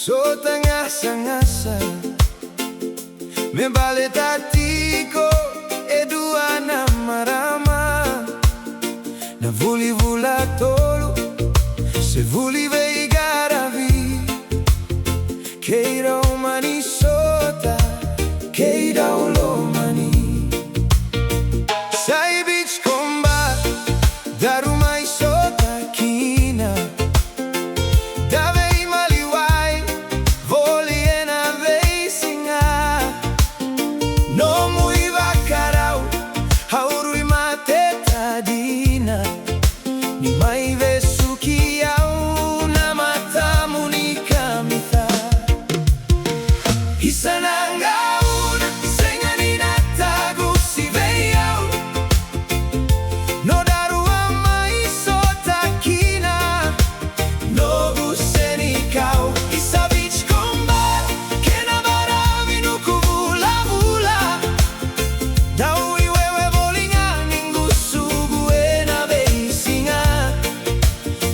So tangasa-ngasa me bale tatiko edua na marama na vuli vula tolu se vuli vei garavi keira umani sota keira ulomani sai Beachcomber darumai sota kina dave maliwai voli ena vei singa no mui vakarau haurui mate tadina ni mai vesuki au na matamu ni kamita hisananga una sengani na tagu si veiau no darua mai sota kina no guseni kau isa Beachcomber kena baravi no kuvula vula daui wewe volinga ningu sugu ena beisinga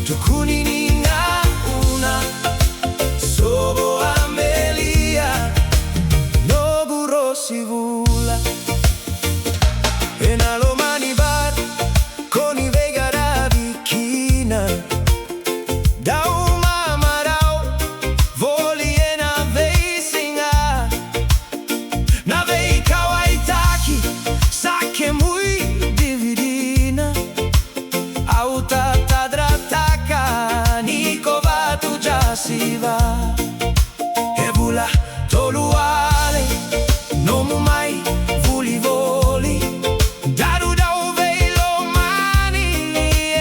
tukuni ninga una sobo amelia no gurosi vula enalo mani bar koni vegara bikina dau mamarau voli ena veisinga na vei kawaitaki sake mui dividina auta tadrataka niko Vatu Jasiva ebula toluale no mai vuli voli daru dau veilo mani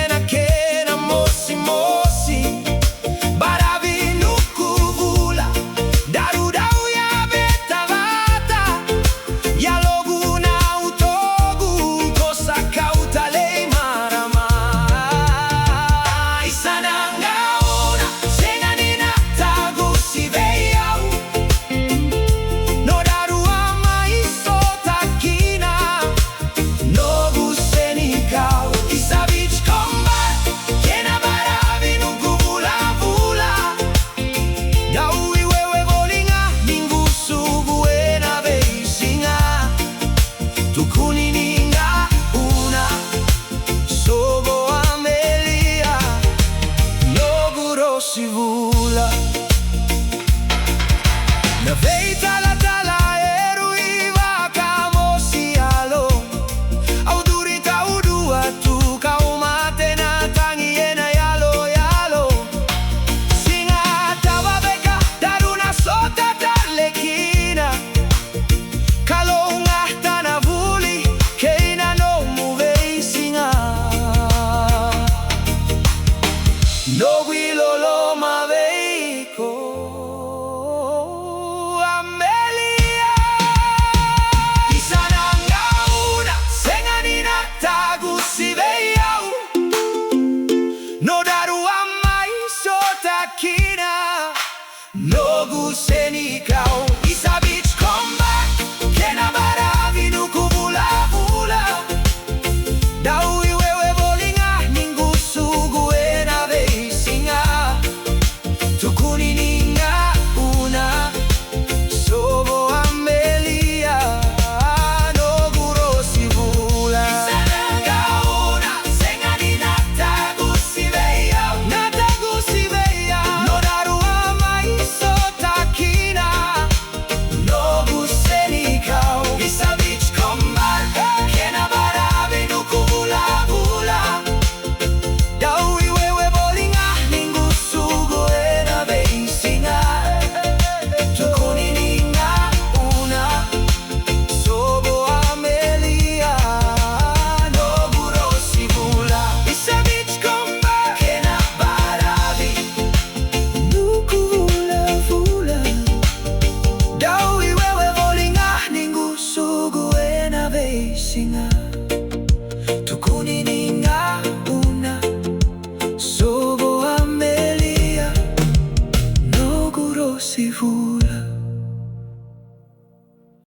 ena kena mosi mosi baravi nuku vula daru dau ya betavata ya logu na utogu kosa kauta lei marama isananga ona sengani na tagu si veiau no daru amai sota kina no guseni kau isa Beachcomber kena baravi nuku vula vula daui wewe volinga ningu sugu ena beisinga tukuni ninga una sobo amelia no gurosi vula na vei tala tala eru iva kamosi alo au durita udua tu kaumate na tangi ena yalo yalo singa tawa beka daruna sota talekina kalonga tana vuli keina no muvei singa no guilo lo maveiko amelia isananga una sengani na tagu si veiau no daru amai sota kina no guseni kau isa Beachcomber kena baravi nuku vula vula daui wewe volinga ningu sugu ena veisinga tukuni ninga una sobo amelia no gurosi vula isananga una sengani na tagu si veiau no daru amai sota kina no guseni kau isa Beachcomber kena baravi nuku vula vula daui wewe volinga ningu sugu ena veisinga tukuni ninga una sobo amelia no gurosi vula isa Beachcomber kena baravi nuku vula vula daui wewe volinga ningu sugu ena veisinga tukuni ninga una sobo amelia no gurosi vula